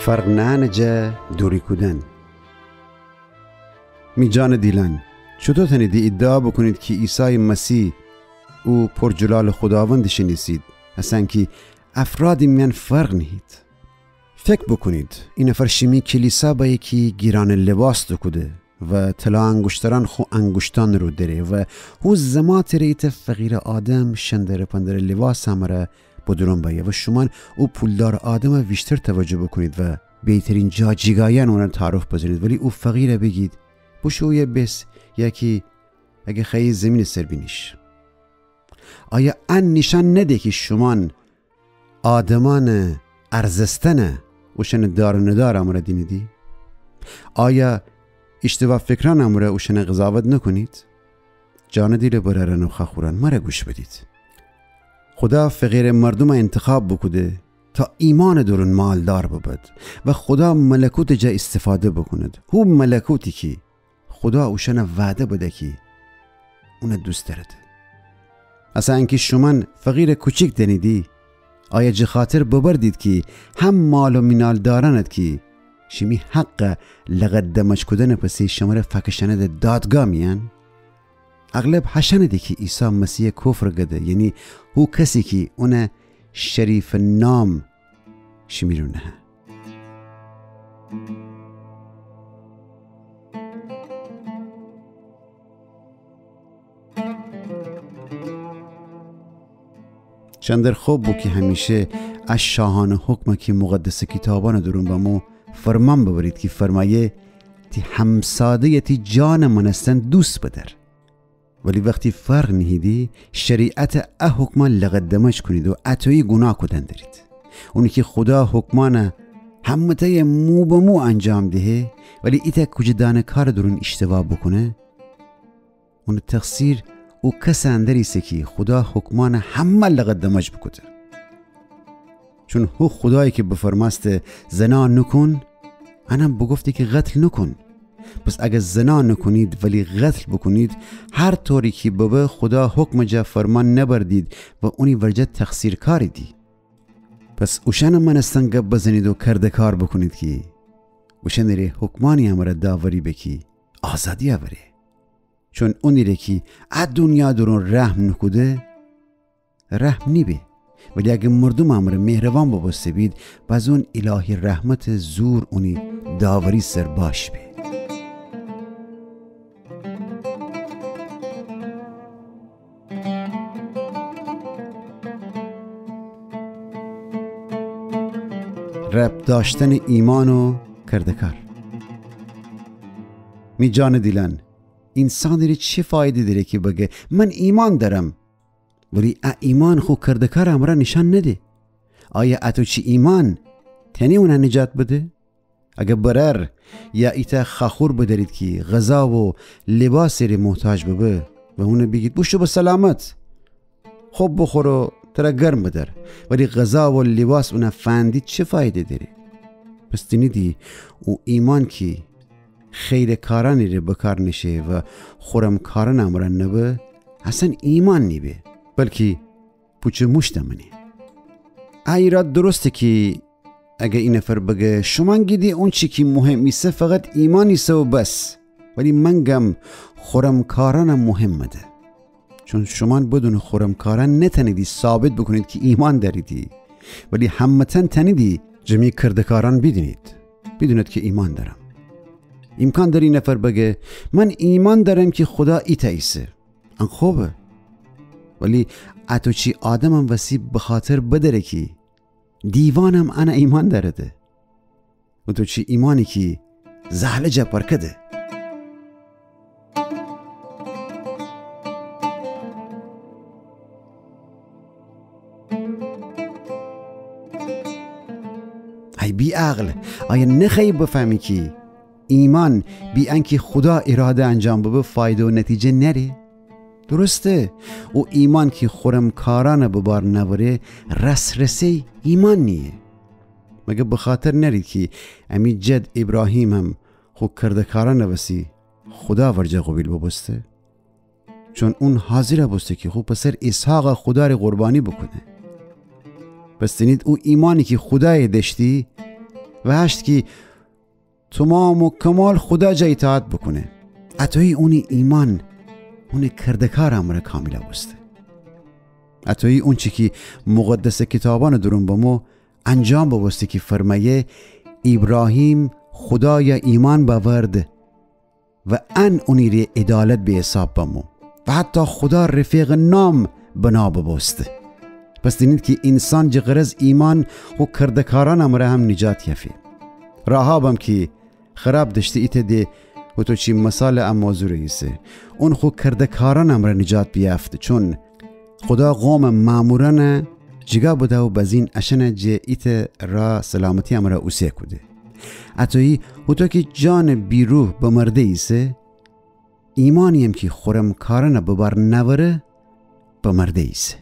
فرق نهنجه دوری کودن. می جان دیلن چطور تنیدی ادعا بکنید که عیسی مسیح او پرجلال خداوندش نیستید، اصلا که افرادی میان فرق نهید. فکر بکنید این نفر شیمی کلیسا با یکی گیران لباس دکوده و تلا انگشتران خو انگشتان رو داره و هو زمات ریت فقیر آدم شندر پندر لباس همره بدرون بایه و شما او پولدار آدم بیشتر توجه بکنید و بهترین جا جیگایان اونر تعارف بذارید، ولی او فقیره بگید بوشویه بس یکی اگه خیلی زمین سر بینیش. آیا ان نشان نده که شما آدمان ارزستنه اوشن دار ندار امره دینیدی؟ آیا اشتباه فکران امره اوشن قضاوت نکنید؟ جان دیل برارن و خخورن مره گوش بدید. خدا فقیر مردم انتخاب بکده تا ایمان درون مالدار ببد و خدا ملکوت جا استفاده بکند. هو ملکوتی که خدا اوشن وعده بده که اون دوست دارد. اصلا اینکه شما فقیر کوچیک دنیدی، آیا جه خاطر ببردید که هم مال و مینال دارند که شمی حق لقدمش کدن پسی شماره فکشند دادگاه میان؟ اغلب حشنده که عیسی مسیح کفر گده، یعنی هو کسی که اون شریف نام شمیرونه. چندر خوب بو که همیشه از شاهان حکم که مقدس کتابان درون بمو فرمان ببرید که فرمایه تی همساده تی جان منستن دوست بدر، ولی وقتی فرق نهیدی شریعت حکمان لقدمش کنید و اتوی گناه کدن دارید. اونی که خدا حکمان همته مو به مو انجام دهه ولی ایتا کجدان کار درون اشتباه بکنه، اون تقصیر او کس اندریسه که خدا حکمان همه لقدمش بکده. چون هو خدایی که بفرماست زنا نکن، انم بگفته که قتل نکن. پس اگه زنا نکنید ولی قتل بکنید، هر طوری که بابا خدا حکم جا فرمان نبردید و اونی ورجه تقصیر کاری دی. پس اوشن منستن گب بزنید و کرده کار بکنید که اوشن داره حکمانی هماره داوری بکی آزادی آوره. چون اونی ره که اد دنیا درون رحم نکوده رحم نیبه، ولی اگه مردم هماره مهربان ببسته بید باز اون الهی رحمت زور اونی داوری سر باش بید. رب داشتن ایمان و کردکار. می جان دیلن انسان داره چه فایده داره که بگه من ایمان دارم ولی ایمان خو کردکار امرا نشان نده؟ آیا اتو چی ایمان تنی اونه نجات بده؟ اگه برر یا ایتا خاخور بدارید که غذا و لباس ری محتاج ببه و اونه بگید بوشو به سلامت خوب بخور و ترا گرم بدر، ولی غذا و لباس اونه فندید چه فایده داره؟ پس تنیدی او ایمان که خیر کارانی ری بکار نشه و خورم کاران امران نبه اصلا ایمان نیبه، بلکه پوچه مشتمنی. ایراد درسته که اگه این نفر بگه شما گیدی اون چی که مهم میسه فقط ایمانیسه و بس، ولی منگم خورم کاران مهمه ده. چون شما بدون خورم کاران نتنیدی ثابت بکنید که ایمان داریدی، ولی همتن تنیدی جمعی کردکاران بدونید که ایمان دارم. امکان داری نفر بگه من ایمان دارم که خدا ایتایسه، ان خوبه، ولی اتو چی آدمم وسیع بخاطر بدره که دیوانم انا ایمان دارده و تو چی ایمانی که زهله جا پرکده. ای بی عقل، آیا نخی بفهمی که ایمان بی انکه خدا اراده انجام ببه فایده و نتیجه نره؟ درسته او ایمان که خورم کارانه ببار نبره رسرسه ایمان نیه. مگه بخاطر نرید که امی جد ابراهیم هم خو کرده کارانه وسی خدا ورجه قبیل ببسته؟ چون اون حاضر بسته که خو پسر اسحاق خدا رو قربانی بکنه. پس تنید او ایمانی که خدای دشتی و هشت کی تمام و کمال خدا جا اطاعت بکنه. اتوی اونی ایمان اون کردکار امر کامله بسته. اتوی اون چی که مقدس کتابان درون بمو انجام بوسته که فرمایه ابراهیم خدای ایمان باورد و ان اونی ری عدالت به حساب بمو و حتی خدا رفیق نام بنا ببسته. پس دینید که انسان جغرز ایمان و کردکاران امره هم نجات یفی. راهابم که خراب دشته ایت ده و تو چی مثال امازور ایسه اون خو کردکاران امره نجات بیافت، چون خدا قوم مامورانه جگا بوده و بزین اشنه جه ایت را سلامتی امره اوسه کده. اتوی و تو که جان بیروح بمرده ایسه ایمانیم که خورم کارنه ببار نوره بمرده ایسه.